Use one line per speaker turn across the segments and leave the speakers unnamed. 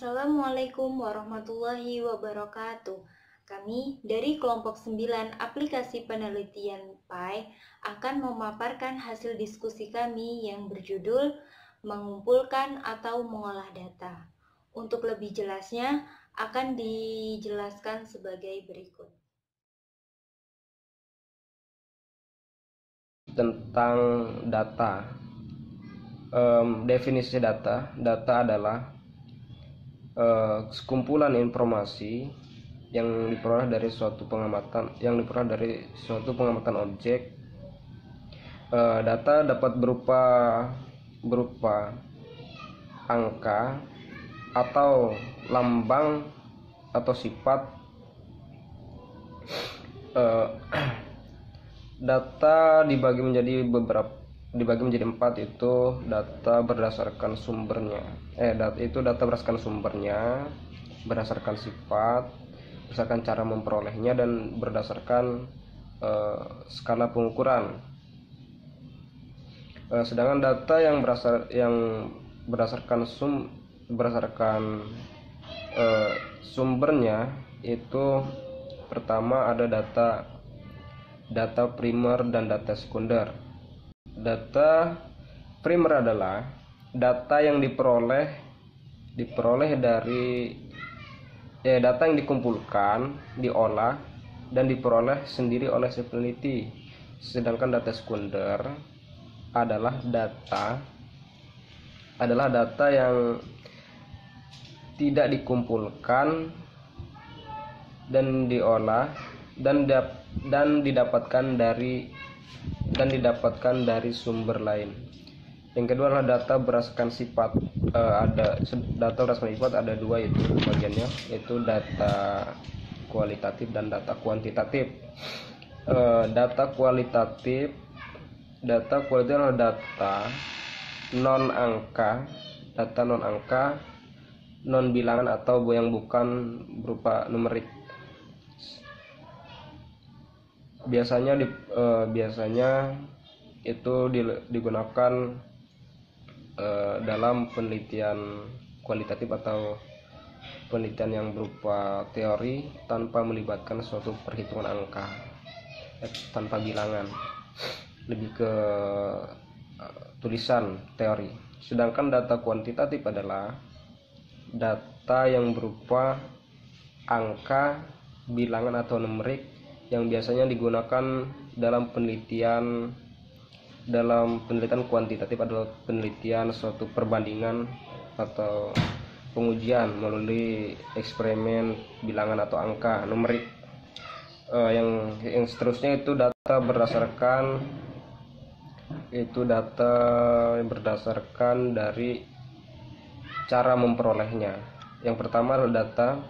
Assalamualaikum warahmatullahi wabarakatuh. Kami dari kelompok 9 aplikasi penelitian PAI akan memaparkan hasil diskusi kami yang berjudul mengumpulkan atau mengolah data. Untuk lebih jelasnya akan dijelaskan sebagai berikut.
Tentang data. Definisi data adalah sekumpulan informasi yang diperoleh dari suatu pengamatan objek. Data dapat berupa angka atau lambang atau sifat. Data dibagi menjadi 4, itu data berdasarkan sumbernya. Data berdasarkan sumbernya, berdasarkan sifat, berdasarkan cara memperolehnya, dan berdasarkan skala pengukuran. Sedangkan data yang berdasarkan sumbernya itu pertama ada data primer dan data sekunder. Data primer adalah data yang diperoleh dari data yang dikumpulkan, diolah, dan diperoleh sendiri oleh si peneliti. Sedangkan data sekunder adalah data yang tidak dikumpulkan dan diolah dan didapatkan dari sumber lain. Yang kedua adalah data berdasarkan sifat. Data berdasarkan sifat ada dua, itu bagiannya, yaitu data kualitatif dan data kuantitatif. Data kualitatif adalah data non angka, non bilangan atau yang bukan berupa numerik. Biasanya itu digunakan dalam penelitian kualitatif atau penelitian yang berupa teori tanpa melibatkan suatu perhitungan angka, tanpa bilangan, lebih ke tulisan teori. Sedangkan data kuantitatif adalah data yang berupa angka, bilangan atau numerik, yang biasanya digunakan dalam penelitian kuantitatif adalah penelitian suatu perbandingan atau pengujian melalui eksperimen bilangan atau angka, numerik. Yang seterusnya itu data berdasarkan dari cara memperolehnya. Yang pertama adalah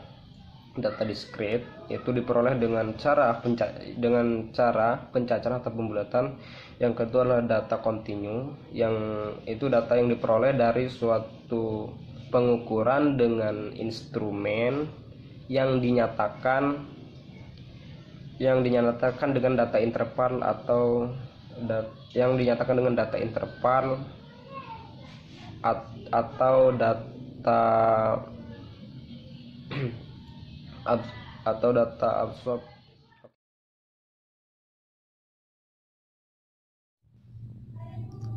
data diskrit, yaitu diperoleh dengan cara pencacahan atau pembulatan. Yang kedua adalah data kontinu, yang itu data yang diperoleh dari suatu pengukuran dengan instrumen yang dinyatakan dengan data interval atau yang dinyatakan dengan data interval atau data absorb.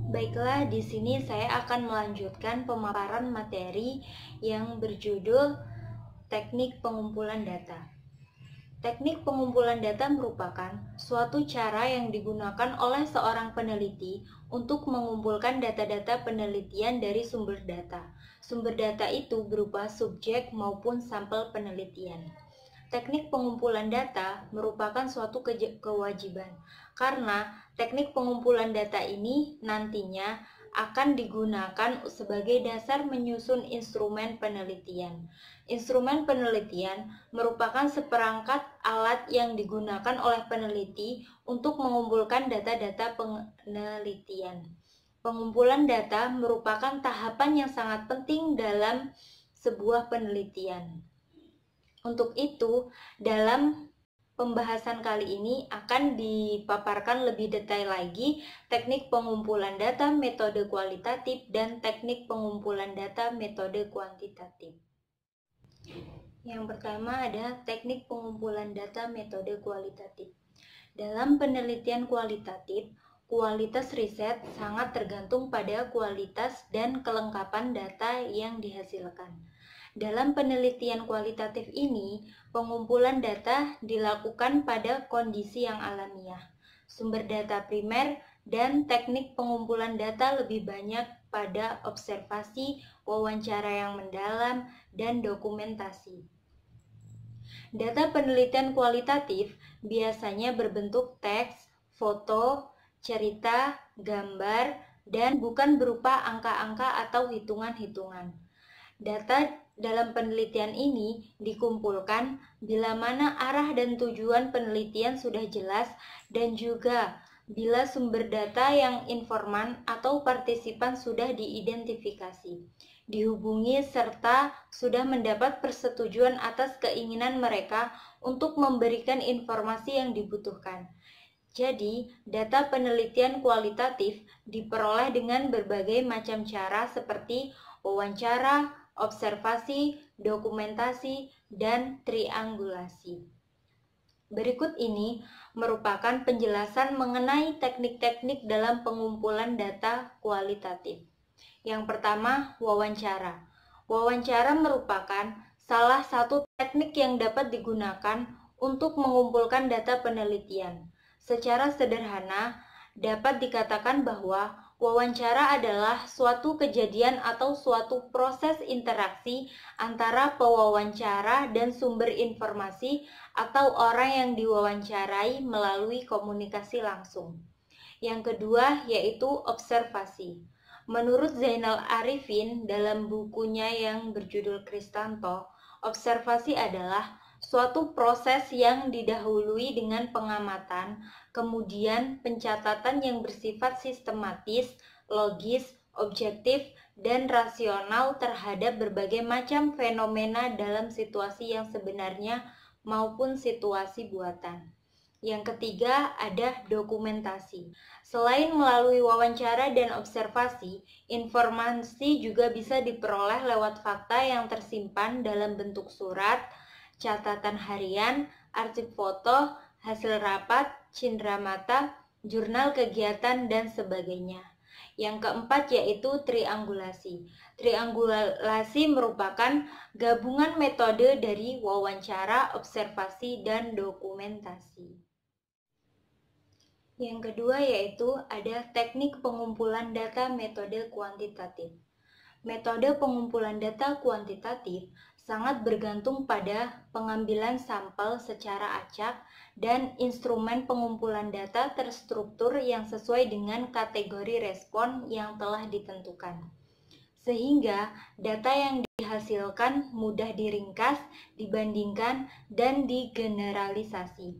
Baiklah, di sini saya akan melanjutkan pemaparan materi yang berjudul Teknik Pengumpulan Data. Teknik pengumpulan data merupakan suatu cara yang digunakan oleh seorang peneliti untuk mengumpulkan data-data penelitian dari sumber data. Sumber data itu berupa subjek maupun sampel penelitian. Teknik pengumpulan data merupakan suatu kewajiban, karena teknik pengumpulan data ini nantinya akan digunakan sebagai dasar menyusun instrumen penelitian. Instrumen penelitian merupakan seperangkat alat yang digunakan oleh peneliti untuk mengumpulkan data-data penelitian. Pengumpulan data merupakan tahapan yang sangat penting dalam sebuah penelitian. Untuk itu, dalam pembahasan kali ini akan dipaparkan lebih detail lagi teknik pengumpulan data metode kualitatif dan teknik pengumpulan data metode kuantitatif. Yang pertama ada teknik pengumpulan data metode kualitatif. Dalam penelitian kualitatif, kualitas riset sangat tergantung pada kualitas dan kelengkapan data yang dihasilkan. Dalam penelitian kualitatif ini, pengumpulan data dilakukan pada kondisi yang alamiah. Sumber data primer dan teknik pengumpulan data lebih banyak pada observasi, wawancara yang mendalam, dan dokumentasi. Data penelitian kualitatif biasanya berbentuk teks, foto, cerita, gambar, dan bukan berupa angka-angka atau hitungan-hitungan. Data dalam penelitian ini dikumpulkan bila mana arah dan tujuan penelitian sudah jelas dan juga bila sumber data yang informan atau partisipan sudah diidentifikasi, dihubungi serta sudah mendapat persetujuan atas keinginan mereka untuk memberikan informasi yang dibutuhkan. Jadi, data penelitian kualitatif diperoleh dengan berbagai macam cara seperti wawancara, observasi, dokumentasi, dan triangulasi. Berikut ini merupakan penjelasan mengenai teknik-teknik dalam pengumpulan data kualitatif. Yang pertama, wawancara. Wawancara merupakan salah satu teknik yang dapat digunakan untuk mengumpulkan data penelitian. Secara sederhana, dapat dikatakan bahwa wawancara adalah suatu kejadian atau suatu proses interaksi antara pewawancara dan sumber informasi atau orang yang diwawancarai melalui komunikasi langsung. Yang kedua yaitu observasi. Menurut Zainal Arifin dalam bukunya yang berjudul Kristanto, observasi adalah suatu proses yang didahului dengan pengamatan, kemudian pencatatan yang bersifat sistematis, logis, objektif, dan rasional terhadap berbagai macam fenomena dalam situasi yang sebenarnya maupun situasi buatan. Yang ketiga ada dokumentasi. Selain melalui wawancara dan observasi, informasi juga bisa diperoleh lewat fakta yang tersimpan dalam bentuk surat, catatan harian, arsip foto, hasil rapat, cindera mata, jurnal kegiatan, dan sebagainya. Yang keempat yaitu triangulasi. Triangulasi merupakan gabungan metode dari wawancara, observasi, dan dokumentasi. Yang kedua yaitu ada teknik pengumpulan data metode kuantitatif. Metode pengumpulan data kuantitatif sangat bergantung pada pengambilan sampel secara acak dan instrumen pengumpulan data terstruktur yang sesuai dengan kategori respon yang telah ditentukan. Sehingga data yang dihasilkan mudah diringkas, dibandingkan, dan digeneralisasi.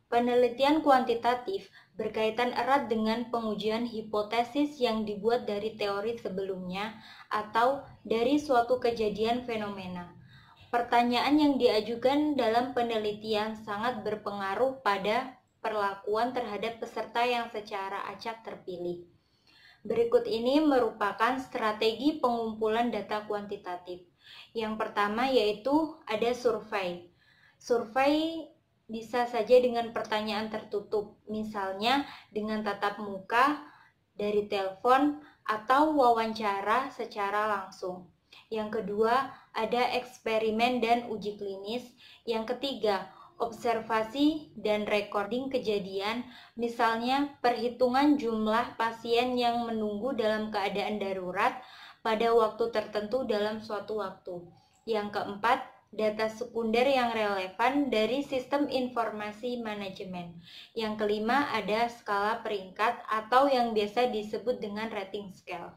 Penelitian kuantitatif berkaitan erat dengan pengujian hipotesis yang dibuat dari teori sebelumnya atau dari suatu kejadian fenomena. Pertanyaan yang diajukan dalam penelitian sangat berpengaruh pada perlakuan terhadap peserta yang secara acak terpilih. Berikut ini merupakan strategi pengumpulan data kuantitatif. Yang pertama yaitu ada survei. Survei bisa saja dengan pertanyaan tertutup, misalnya dengan tatap muka, dari telepon, atau wawancara secara langsung. Yang kedua, ada eksperimen dan uji klinis. Yang ketiga, observasi dan recording kejadian, misalnya perhitungan jumlah pasien yang menunggu dalam keadaan darurat pada waktu tertentu dalam suatu waktu. Yang keempat, data sekunder yang relevan dari sistem informasi manajemen. Yang kelima, ada skala peringkat atau yang biasa disebut dengan rating scale.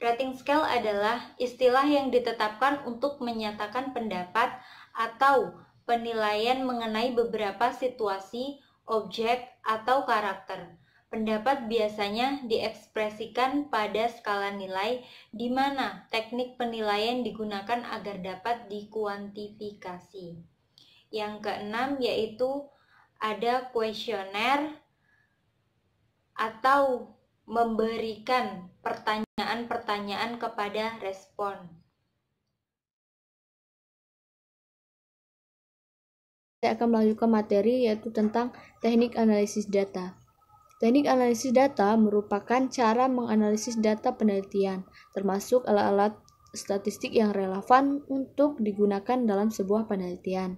Rating scale adalah istilah yang ditetapkan untuk menyatakan pendapat atau penilaian mengenai beberapa situasi, objek, atau karakter. Pendapat biasanya diekspresikan pada skala nilai, di mana teknik penilaian digunakan agar dapat dikuantifikasi. Yang keenam yaitu ada kuesioner atau memberikan pertanyaan-pertanyaan kepada respon.
saya akan melanjutkan materi yaitu tentang teknik analisis data. Teknik analisis data merupakan cara menganalisis data penelitian, termasuk alat-alat statistik yang relevan untuk digunakan dalam sebuah penelitian.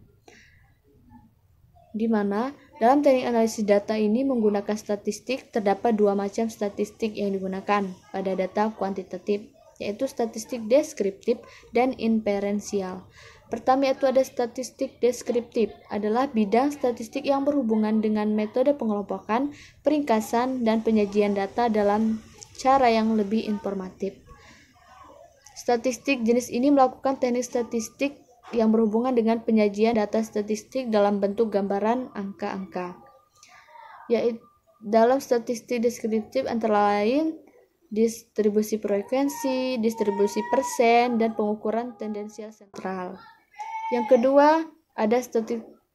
Di mana dalam teknik analisis data ini menggunakan statistik, terdapat dua macam statistik yang digunakan pada data kuantitatif, yaitu statistik deskriptif dan inferensial. Pertama yaitu ada statistik deskriptif, adalah bidang statistik yang berhubungan dengan metode pengelompokan, peringkasan, dan penyajian data dalam cara yang lebih informatif. Statistik jenis ini melakukan teknik statistik yang berhubungan dengan penyajian data statistik dalam bentuk gambaran angka-angka. Yaitu dalam statistik deskriptif antara lain distribusi frekuensi, distribusi persen, dan pengukuran tendensial sentral. Yang kedua, ada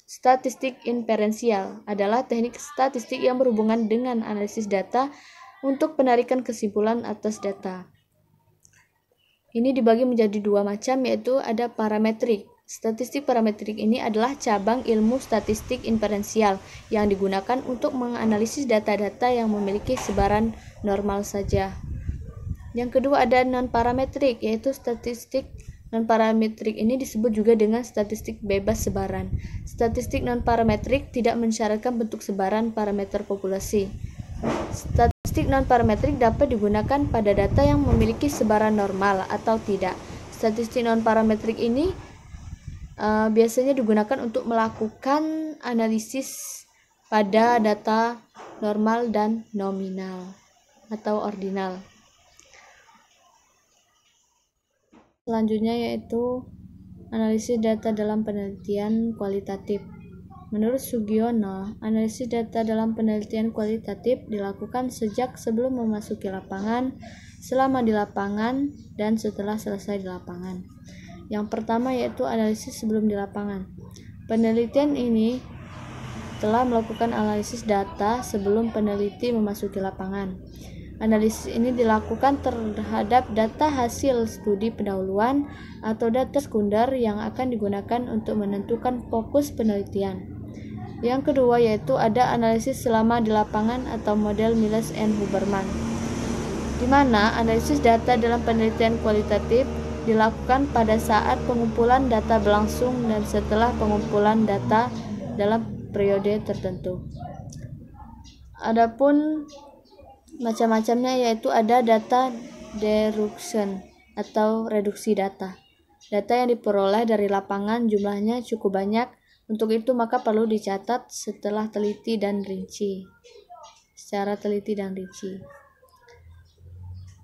statistik inferensial, adalah teknik statistik yang berhubungan dengan analisis data untuk penarikan kesimpulan atas data. Ini dibagi menjadi dua macam, yaitu ada parametrik. Statistik parametrik ini adalah cabang ilmu statistik inferensial yang digunakan untuk menganalisis data-data yang memiliki sebaran normal saja. Yang kedua ada non-parametrik, yaitu statistik non-parametrik ini disebut juga dengan statistik bebas sebaran. Statistik non-parametrik tidak mensyaratkan bentuk sebaran parameter populasi. Statistik non-parametrik dapat digunakan pada data yang memiliki sebaran normal atau tidak. Statistik non-parametrik ini biasanya digunakan untuk melakukan analisis pada data normal dan nominal atau ordinal. Selanjutnya yaitu analisis data dalam penelitian kualitatif. Menurut Sugiono, analisis data dalam penelitian kualitatif dilakukan sejak sebelum memasuki lapangan, selama di lapangan, dan setelah selesai di lapangan. Yang pertama yaitu analisis sebelum di lapangan. Penelitian ini telah melakukan analisis data sebelum peneliti memasuki lapangan. Analisis ini dilakukan terhadap data hasil studi pendahuluan atau data sekunder yang akan digunakan untuk menentukan fokus penelitian. Yang kedua yaitu ada analisis selama di lapangan atau model Miles and Huberman, di mana analisis data dalam penelitian kualitatif dilakukan pada saat pengumpulan data berlangsung dan setelah pengumpulan data dalam periode tertentu. Adapun macam-macamnya yaitu ada data deduction atau reduksi data. Data yang diperoleh dari lapangan jumlahnya cukup banyak, untuk itu maka perlu dicatat secara teliti dan rinci.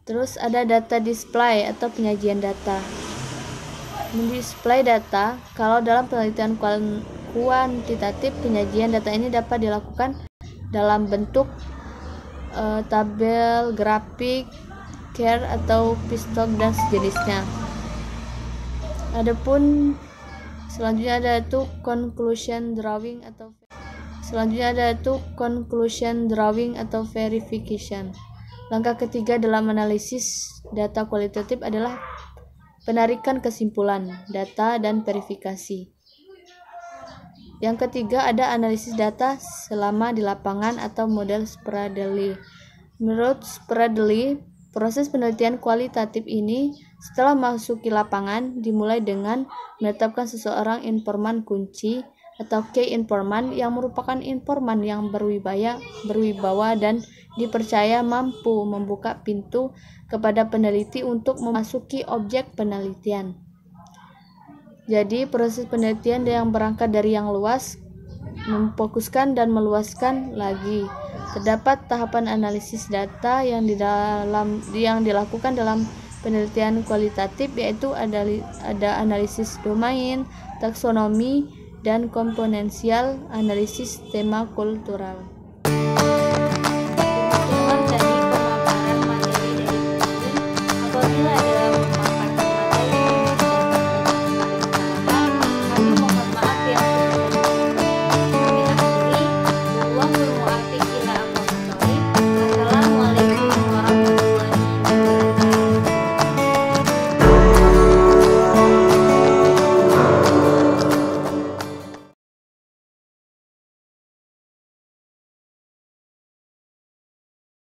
Terus ada data display atau penyajian data. Mendisplay data, kalau dalam penelitian kuantitatif, penyajian data ini dapat dilakukan dalam bentuk tabel, grafik, chart atau pie-chart dan sejenisnya. Adapun selanjutnya ada itu conclusion drawing atau verification. Langkah ketiga dalam analisis data kualitatif adalah penarikan kesimpulan data dan verifikasi. Yang ketiga ada analisis data selama di lapangan atau model Spradelli. Menurut Spradelli, proses penelitian kualitatif ini setelah memasuki lapangan dimulai dengan menetapkan seseorang informan kunci atau key informan yang merupakan informan yang berwibawa dan dipercaya mampu membuka pintu kepada peneliti untuk memasuki objek penelitian. Jadi proses penelitian yang berangkat dari yang luas, memfokuskan dan meluaskan lagi. Terdapat tahapan analisis data yang dilakukan dalam penelitian kualitatif, yaitu ada analisis domain, taksonomi, dan komponensial analisis tema kultural.
Demikianlah tadi pemaparan materi dari buku. Apabila ada